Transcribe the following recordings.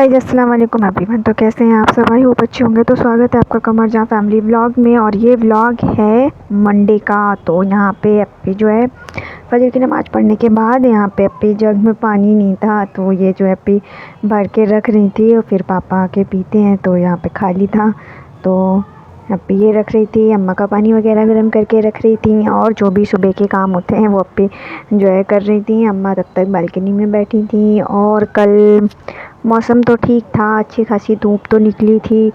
Guys अस्सलाम वालेकुम everyone. तो कैसे हैं आप सब? आई होप अच्छे होंगे। तो स्वागत है आपका कमर जहाँ फैमिली व्लॉग में। और ये व्लॉग है मंडे का। तो यहाँ पे अप्पी जो है फजर की नमाज़ पढ़ने के बाद यहाँ पे अप्पी जग में पानी नहीं था, तो ये जो है अप्पी भर के रख रही थी और फिर पापा आके पीते हैं। तो यहाँ पे खाली था तो अप्पी ये रख रही थी, अम्मा का पानी वगैरह गर्म करके रख रही थी और जो भी सुबह के काम होते हैं वो अप्पी जो है कर रही थी। अम्मा तब तक बालकनी में बैठी थी। और कल मौसम तो ठीक था, अच्छी खासी धूप तो निकली थी,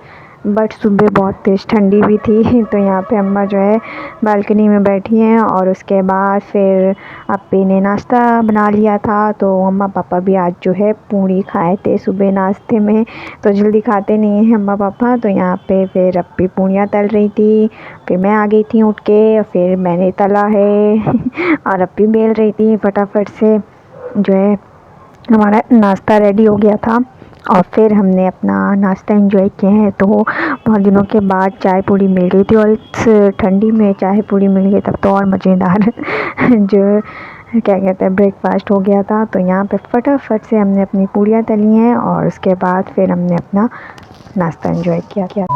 बट सुबह बहुत तेज़ ठंडी भी थी। तो यहाँ पे अम्मा जो है बालकनी में बैठी हैं। और उसके बाद फिर अप्पी ने नाश्ता बना लिया था। तो अम्मा पापा भी आज जो है पूड़ी खाए थे सुबह नाश्ते में। तो जल्दी खाते नहीं हैं अम्मा पापा। तो यहाँ पे फिर अप्पी पूड़ियाँ तल रही थी, फिर मैं आ गई थी उठ के और फिर मैंने तला है और अप्पी बेल रही थी। फटाफट से जो है हमारा नाश्ता रेडी हो गया था और फिर हमने अपना नाश्ता एंजॉय किया है। तो बहुत दिनों के बाद चाय पूड़ी मिल गई थी और इस ठंडी में चाय पूड़ी मिल गई तब तो और मज़ेदार जो क्या कहते हैं ब्रेकफास्ट हो गया था। तो यहाँ पे फटाफट से हमने अपनी पूड़ियाँ तली हैं और उसके बाद फिर हमने अपना नाश्ता एंजॉय किया।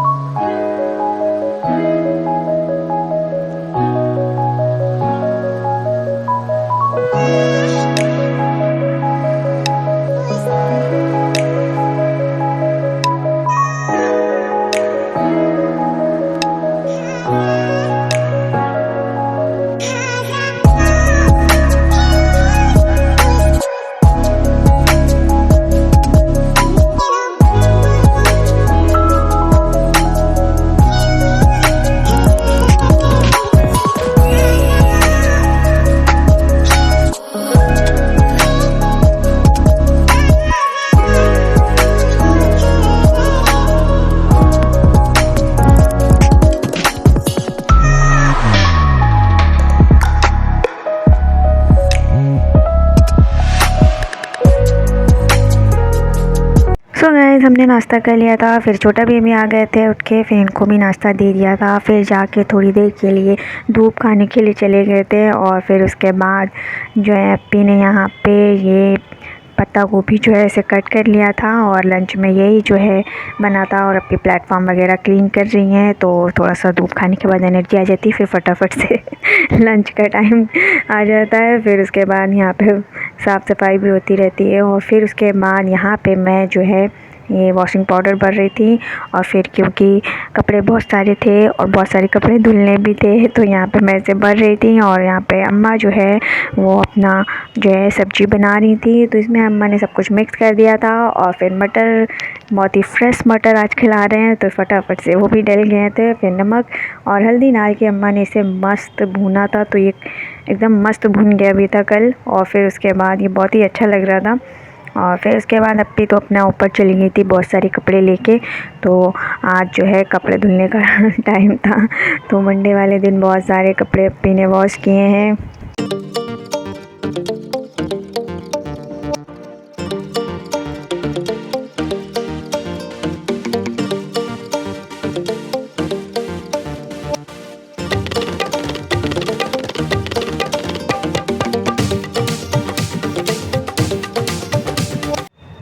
सो गाइस हमने नाश्ता कर लिया था, फिर छोटा बेबी आ गए थे उठ के, फिर इनको भी नाश्ता दे दिया था। फिर जाके थोड़ी देर के लिए धूप खाने के लिए चले गए थे और फिर उसके बाद जो है अप्पी ने यहाँ पे ये पत्ता गोभी जो है इसे कट कर लिया था और लंच में यही जो है बना था। और अप्पी प्लेटफॉर्म वगैरह क्लीन कर रही हैं, तो थोड़ा सा धूप खाने के बाद एनर्जी आ जाती है, फिर फटाफट से लंच का टाइम आ जाता है। फिर उसके बाद यहाँ पे साफ़ सफाई भी होती रहती है। और फिर उसके बाद यहाँ पे मैं जो है ये वॉशिंग पाउडर भर रही थी और फिर क्योंकि कपड़े बहुत सारे थे और बहुत सारे कपड़े धुलने भी थे तो यहाँ पे मैं इसे भर रही थी। और यहाँ पे अम्मा जो है वो अपना जो है सब्ज़ी बना रही थी, तो इसमें अम्मा ने सब कुछ मिक्स कर दिया था। और फिर मटर, बहुत ही फ्रेश मटर आज खिला रहे हैं तो फटाफट से वो भी डल गए थे। फिर नमक और हल्दी डाल के अम्मा ने इसे मस्त भूना था, तो ये एकदम मस्त भुन गया भी था कल। और फिर उसके बाद ये बहुत ही अच्छा लग रहा था। और फिर उसके बाद अप्पी तो अपना ऊपर चली गई थी बहुत सारे कपड़े लेके। तो आज जो है कपड़े धुलने का टाइम था, तो मंडे वाले दिन बहुत सारे कपड़े अप्पी ने वॉश किए हैं।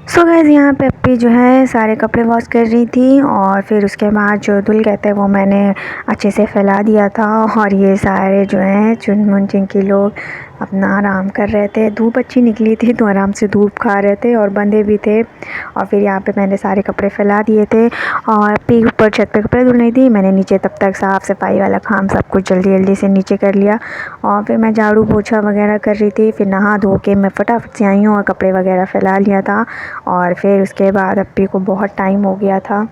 सो गाइस यहाँ पे अप्पी जो है सारे कपड़े वॉश कर रही थी और फिर उसके बाद जो धुल गए थे वो मैंने अच्छे से फैला दिया था। और ये सारे जो हैं चुन चिंकी लोग अपना आराम कर रहे थे। धूप अच्छी निकली थी तो आराम से धूप खा रहे थे और बंधे भी थे। और फिर यहाँ पे मैंने सारे कपड़े फैला दिए थे और अप्पी ऊपर छत पे कपड़े धुल रही थी, मैंने नीचे तब तक साफ़ सफाई वाला काम सब कुछ जल्दी जल्दी से नीचे कर लिया। और फिर मैं झाड़ू पोछा वगैरह कर रही थी, फिर नहा धो के मैं फटाफट से आई हूँ और कपड़े वगैरह फैला लिया था। और फिर उसके बाद अप्पी को बहुत टाइम हो गया था।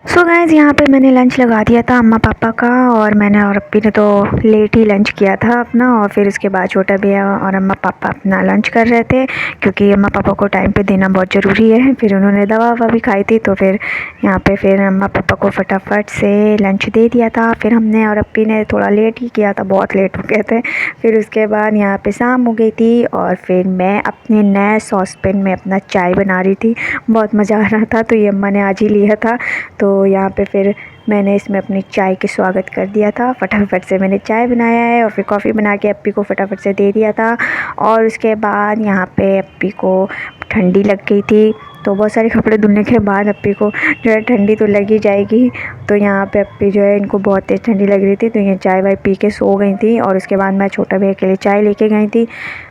सो गाइस यहाँ यहाँ पे मैंने लंच लगा दिया था अम्मा पापा का, और मैंने और अप्पी ने तो लेट ही लंच किया था अपना। और फिर उसके बाद छोटा भैया और अम्मा पापा अपना लंच कर रहे थे, क्योंकि अम्मा पापा को टाइम पे देना बहुत ज़रूरी है। फिर उन्होंने दवा ववा भी खाई थी, तो फिर यहाँ पे फिर अम्मा पापा को फटाफट से लंच दे दिया था। फिर हमने और अप्पी ने थोड़ा लेट ही किया था, बहुत लेट हो गए थे। फिर उसके बाद यहाँ पर शाम हो गई थी, और फिर मैं अपने नए सॉसपेन में अपना चाय बना रही थी। बहुत मज़ा आ रहा था, तो ये अम्मा ने आज ही लिया था। तो यहाँ पे फिर मैंने इसमें अपनी चाय के स्वागत कर दिया था। फटाफट से मैंने चाय बनाया है, और फिर कॉफ़ी बना के अप्पी को फटाफट से दे दिया था। और उसके बाद यहाँ पे अप्पी को ठंडी लग गई थी, तो बहुत सारे कपड़े धुलने के बाद अप्पी को जो है ठंडी तो लग ही जाएगी। तो यहाँ पे अप्पी जो है इनको बहुत तेज़ ठंडी लग रही थी, तो ये चाय वाय पी के सो गई थी। और उसके बाद मैं छोटा भैया के लिए चाय लेके गई थी,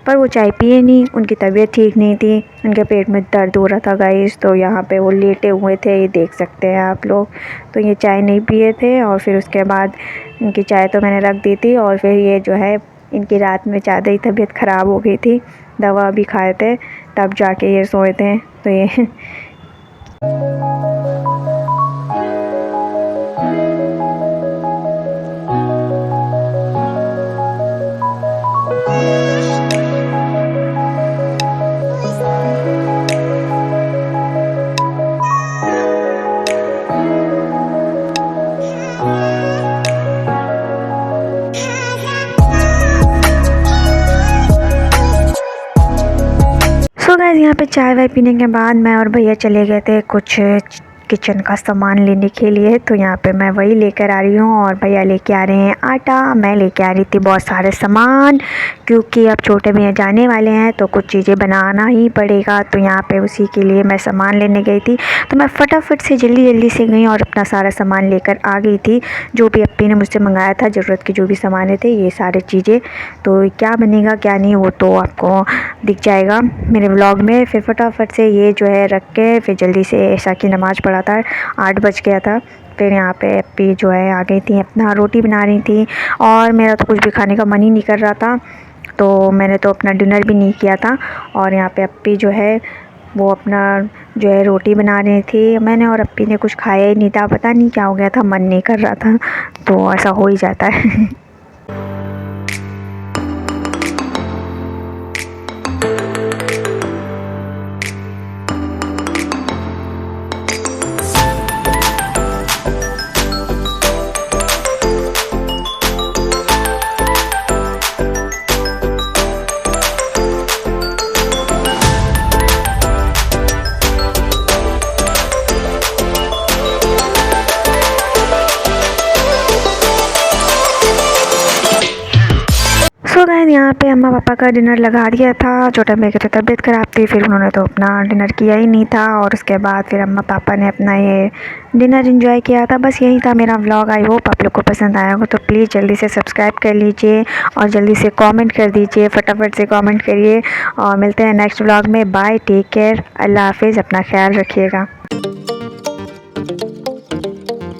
पर वो चाय पिए नहीं, उनकी तबीयत ठीक नहीं थी, उनके पेट में दर्द हो रहा था गाइस। तो यहाँ पे वो लेटे हुए थे, ये देख सकते हैं आप लोग। तो ये चाय नहीं पिए थे, और फिर उसके बाद इनकी चाय तो मैंने रख दी थी। और फिर ये जो है इनकी रात में ज़्यादा ही तबीयत ख़राब हो गई थी, दवा भी खाए थे, तब जाके ये सोए थे। तो ये सो गाइस, यहाँ पे चाय वाय पीने के बाद मैं और भैया चले गए थे कुछ किचन का सामान लेने के लिए। तो यहाँ पे मैं वही लेकर आ रही हूँ, और भैया लेके आ रहे हैं आटा, मैं लेके आ रही थी बहुत सारे सामान, क्योंकि अब छोटे भैया जाने वाले हैं तो कुछ चीज़ें बनाना ही पड़ेगा। तो यहाँ पे उसी के लिए मैं सामान लेने गई थी। तो मैं फटाफट से जल्दी से गई और अपना सारा सामान लेकर आ गई थी, जो भी अप्पी ने मुझसे मंगाया था, ज़रूरत के जो भी सामान थे, ये सारी चीज़ें। तो क्या बनेगा क्या नहीं वो तो आपको दिख जाएगा मेरे व्लॉग में। फिर फटाफट से ये जो है रख के फिर जल्दी से ऐशा की नमाज़ पढ़ा था, 8 बज गया था। फिर यहाँ पे अप्पी जो है आ गई थी, अपना रोटी बना रही थी, और मेरा तो कुछ भी खाने का मन ही नहीं कर रहा था, तो मैंने तो अपना डिनर भी नहीं किया था। और यहाँ पे अप्पी जो है वो अपना जो है रोटी बना रही थी। मैंने और अप्पी ने कुछ खाया ही नहीं था, पता नहीं क्या हो गया था, मन नहीं कर रहा था, तो ऐसा हो ही जाता है। सो गाइस, यहाँ पे अम्मा पापा का डिनर लगा दिया था। छोटा भैया की तो तबीयत ख़राब थी, फिर उन्होंने तो अपना डिनर किया ही नहीं था। और उसके बाद फिर अम्मा पापा ने अपना ये डिनर एंजॉय किया था। बस यही था मेरा व्लॉग। आई होप आप लोग को पसंद आया हो, तो प्लीज़ जल्दी से सब्सक्राइब कर लीजिए, और जल्दी से कमेंट कर दीजिए, फटाफट से कमेंट करिए। और मिलते हैं नेक्स्ट व्लॉग में। बाय, टेक केयर, अल्लाह हाफिज़, अपना ख्याल रखिएगा।